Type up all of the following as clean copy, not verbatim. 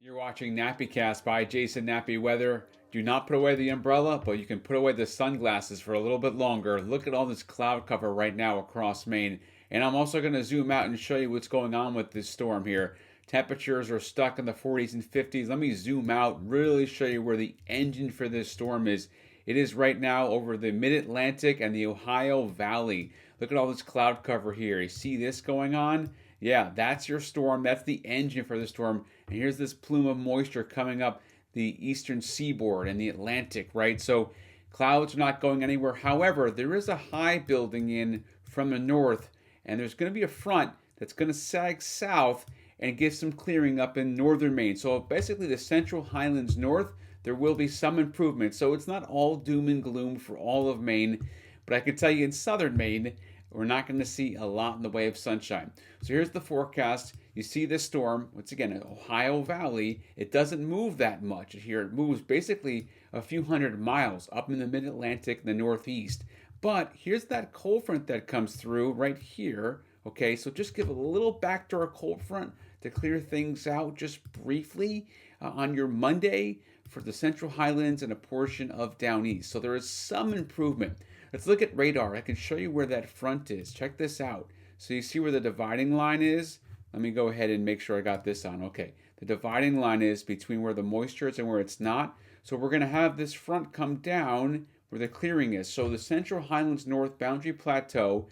You're watching NappyCast by Jason Nappy Weather. Do not put away the umbrella, but you can put away the sunglasses for a little bit longer. Look at all this cloud cover right now across Maine. And I'm also going to zoom out and show you what's going on with this storm here. Temperatures are stuck in the 40s and 50s. Let me zoom out, really show you where the engine for this storm is. It is right now over the Mid-Atlantic and the Ohio Valley. Look at all this cloud cover here. You see this going on? Yeah, that's your storm. That's the engine for the storm. And here's this plume of moisture coming up the eastern seaboard and the Atlantic, right? So clouds are not going anywhere. However, there is a high building in from the north, and there's going to be a front that's going to sag south and give some clearing up in northern Maine. So basically, the central highlands north, there will be some improvement. So it's not all doom and gloom for all of Maine, but I can tell you in southern Maine, we're not going to see a lot in the way of sunshine. So here's the forecast. You see this storm, once again, Ohio Valley. It doesn't move that much here. It moves basically a few hundred miles up in the mid-Atlantic and the northeast. But here's that cold front that comes through right here. Okay, so just give a little backdoor cold front to clear things out just briefly on your Monday for the Central Highlands and a portion of down east. So there is some improvement. Let's look at radar. I can show you where that front is. Check this out. So you see where the dividing line is? Let me go ahead and make sure I got this on. Okay. The dividing line is between where the moisture is and where it's not. So we're going to have this front come down where the clearing is. So the Central Highlands North Boundary Plateau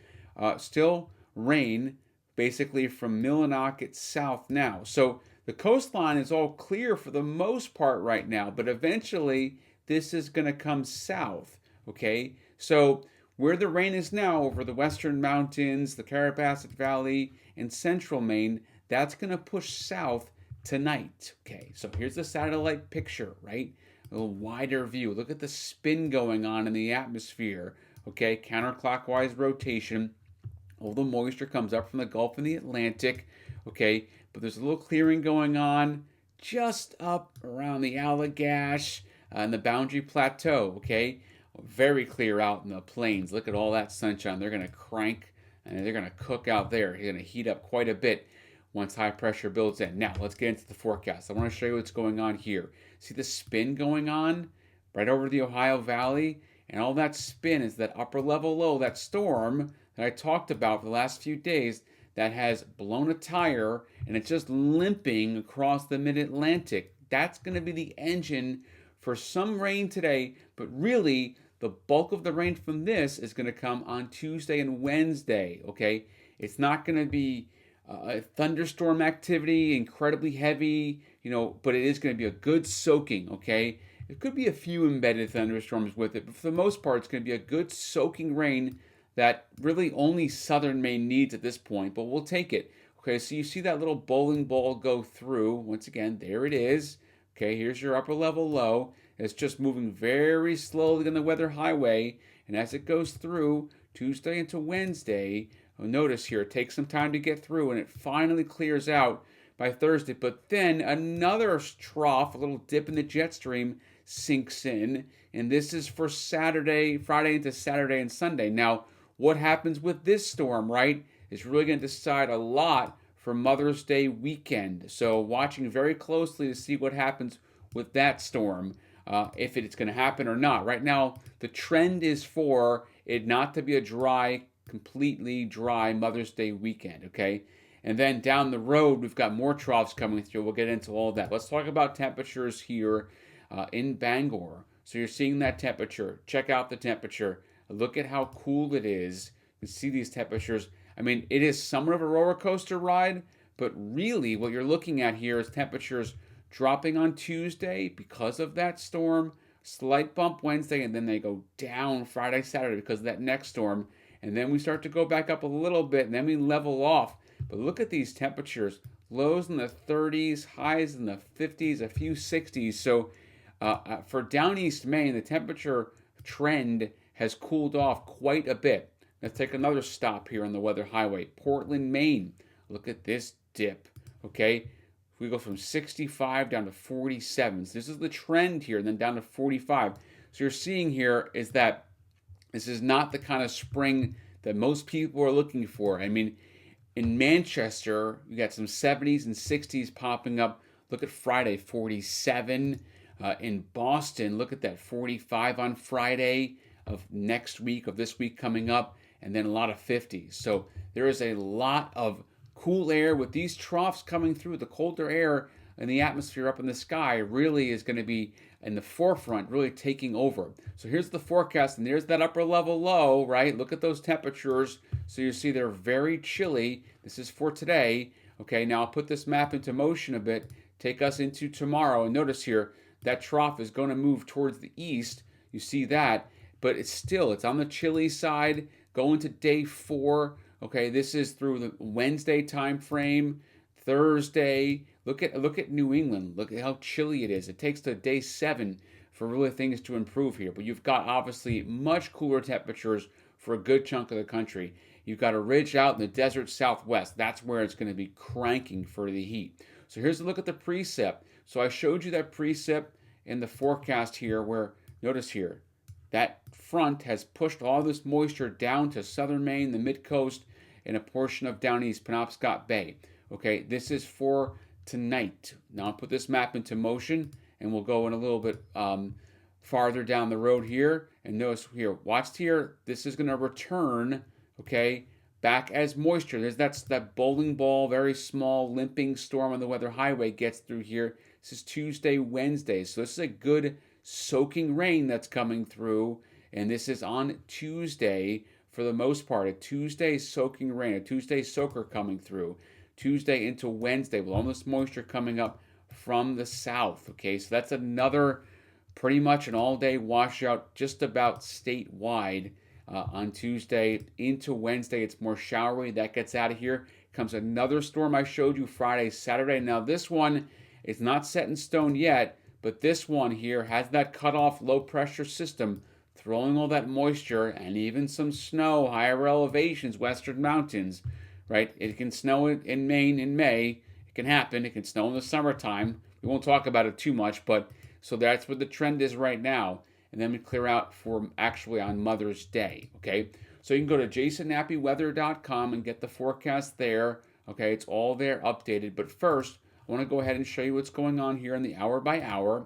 still rain basically from Millinocket south now. So the coastline is all clear for the most part right now, but eventually this is going to come south. Okay. So where the rain is now over the western mountains, the Carrabassett Valley, and central Maine, that's going to push south tonight. Okay, so here's the satellite picture, right? A little wider view. Look at the spin going on in the atmosphere. Okay, counterclockwise rotation. All the moisture comes up from the Gulf and the Atlantic. Okay, but there's a little clearing going on just up around the Allagash and the Boundary Plateau. Okay, very clear out in the plains. Look at all that sunshine. They're going to crank and they're going to cook out there. They're going to heat up quite a bit once high pressure builds in. Now, let's get into the forecast. I want to show you what's going on here. See the spin going on right over the Ohio Valley? And all that spin is that upper level low, that storm that I talked about for the last few days that has blown a tire and it's just limping across the mid-Atlantic. That's going to be the engine for some rain today, but really the bulk of the rain from this is going to come on Tuesday and Wednesday, okay? It's not going to be thunderstorm activity, incredibly heavy, but it is going to be a good soaking, okay? There could be a few embedded thunderstorms with it, but for the most part, it's going to be a good soaking rain that really only southern Maine needs at this point, but we'll take it. Okay, so you see that little bowling ball go through. Once again, there it is. Okay, here's your upper level low. It's just moving very slowly on the weather highway. And as it goes through Tuesday into Wednesday, notice here, it takes some time to get through and it finally clears out by Thursday. But then another trough, a little dip in the jet stream, sinks in. And this is for Saturday, Friday into Saturday and Sunday. Now, what happens with this storm, right, is really going to decide a lot for Mother's Day weekend. So watching very closely to see what happens with that storm, if it's going to happen or not. Right now, the trend is for it not to be a dry, completely dry Mother's Day weekend, okay? And then down the road, we've got more troughs coming through. We'll get into all of that. Let's talk about temperatures here in Bangor. So you're seeing that temperature. Check out the temperature. Look at how cool it is. You can see these temperatures. I mean, it is somewhat of a roller coaster ride, but really what you're looking at here is temperatures dropping on Tuesday because of that storm, slight bump Wednesday, and then they go down Friday, Saturday because of that next storm. And then we start to go back up a little bit, and then we level off. But look at these temperatures. Lows in the 30s, highs in the 50s, a few 60s. So for down east Maine, the temperature trend has cooled off quite a bit. Let's take another stop here on the weather highway. Portland, Maine. Look at this dip, okay? We go from 65 down to 47. So this is the trend here, and then down to 45. So you're seeing here is that this is not the kind of spring that most people are looking for. I mean, in Manchester, you got some 70s and 60s popping up. Look at Friday, 47. In Boston, look at that, 45 on Friday of next week, of this week coming up, and then a lot of 50s. So there is a lot of cool air with these troughs coming through. The colder air in the atmosphere up in the sky really is going to be in the forefront, really taking over. So here's the forecast, and there's that upper level low, right? Look at those temperatures. So you see they're very chilly. This is for today. Okay, now I'll put this map into motion a bit, take us into tomorrow, and notice here that trough is going to move towards the east. You see that, but it's on the chilly side going to day 4. Okay, this is through the Wednesday time frame, Thursday. Look at New England. Look at how chilly it is. It takes to day 7 for really things to improve here. But you've got obviously much cooler temperatures for a good chunk of the country. You've got a ridge out in the desert southwest. That's where it's going to be cranking for the heat. So here's a look at the precip. So I showed you that precip in the forecast here where, notice here, that front has pushed all this moisture down to southern Maine, the mid-coast, and a portion of down east, Penobscot Bay. Okay, this is for tonight. Now I'll put this map into motion, and we'll go in a little bit farther down the road here. And notice here, watch here, this is going to return, okay, back as moisture. That's that bowling ball, very small limping storm on the weather highway gets through here. This is Tuesday, Wednesday. So this is a good soaking rain that's coming through. And this is on Tuesday for the most part. A Tuesday soaking rain, a Tuesday soaker coming through. Tuesday into Wednesday with all this moisture coming up from the south. Okay, so that's another pretty much an all-day washout just about statewide. On Tuesday into Wednesday, it's more showery. That gets out of here. Comes another storm I showed you Friday, Saturday. Now this one is not set in stone yet, but this one here has that cut-off low-pressure system throwing all that moisture and even some snow, higher elevations, western mountains, right? It can snow in Maine in May. It can happen. It can snow in the summertime. We won't talk about it too much, but so that's what the trend is right now. And then we clear out for actually on Mother's Day, okay? So you can go to jasonnappyweather.com and get the forecast there, okay? It's all there updated. But first, I want to go ahead and show you what's going on here in the hour by hour.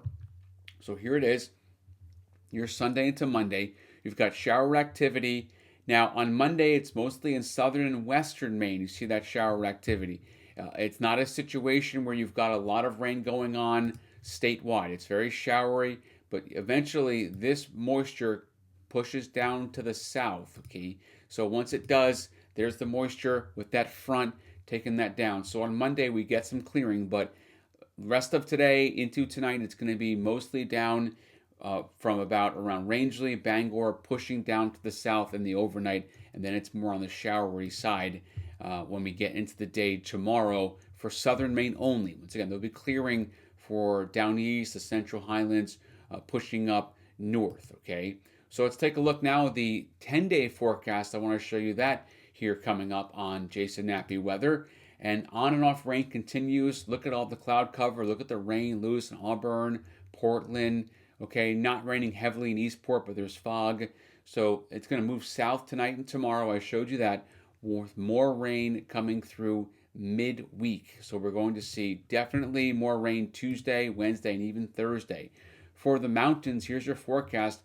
So here it is, your Sunday into Monday. You've got shower activity. Now, on Monday, it's mostly in southern and western Maine. You see that shower activity. It's not a situation where you've got a lot of rain going on statewide. It's very showery. But eventually, this moisture pushes down to the south, okay? So once it does, there's the moisture with that front taking that down. So on Monday, we get some clearing, but the rest of today into tonight, it's going to be mostly down from about around Rangeley, Bangor, pushing down to the south in the overnight, and then it's more on the showery side when we get into the day tomorrow for southern Maine only. Once again, there'll be clearing for down east, the central highlands, pushing up north, okay? So let's take a look now at the 10-day forecast. I want to show you that here coming up on Jason Nappy Weather. And on and off rain continues. Look at all the cloud cover. Look at the rain, Lewis and Auburn, Portland. Okay, not raining heavily in Eastport, but there's fog. So it's going to move south tonight and tomorrow. I showed you that with more rain coming through midweek. So we're going to see definitely more rain Tuesday, Wednesday, and even Thursday. For the mountains, here's your forecast.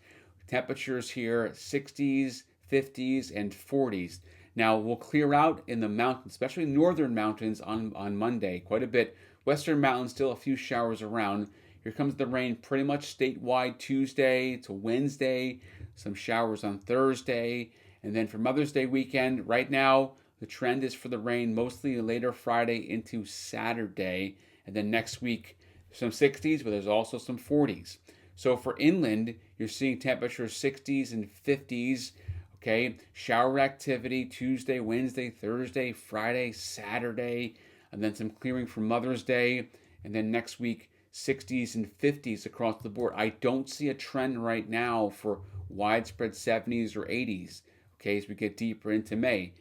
Temperatures here, 60s, 50s, and 40s. Now, we'll clear out in the mountains, especially northern mountains on Monday, quite a bit. Western mountains, still a few showers around. Here comes the rain pretty much statewide Tuesday to Wednesday. Some showers on Thursday. And then for Mother's Day weekend, right now, the trend is for the rain mostly later Friday into Saturday. And then next week, some 60s, but there's also some 40s. So for inland, you're seeing temperatures 60s and 50s. Okay, shower activity Tuesday, Wednesday, Thursday, Friday, Saturday, and then some clearing for Mother's Day. And then next week, 60s and 50s across the board. I don't see a trend right now for widespread 70s or 80s. Okay, as we get deeper into May.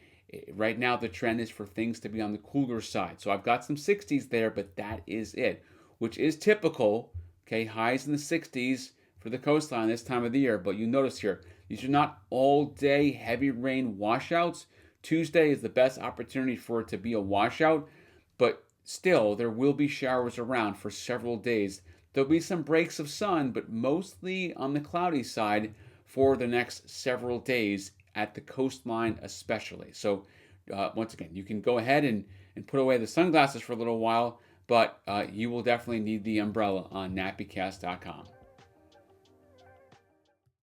Right now, the trend is for things to be on the cooler side. So I've got some 60s there, but that is it, which is typical. Okay, highs in the 60s for the coastline this time of the year. But you notice here, these are not all-day heavy rain washouts. Tuesday is the best opportunity for it to be a washout. But Still, there will be showers around for several days. There'll be some breaks of sun, but mostly on the cloudy side for the next several days at the coastline, especially. So, once again, you can go ahead and put away the sunglasses for a little while, but you will definitely need the umbrella on nappycast.com.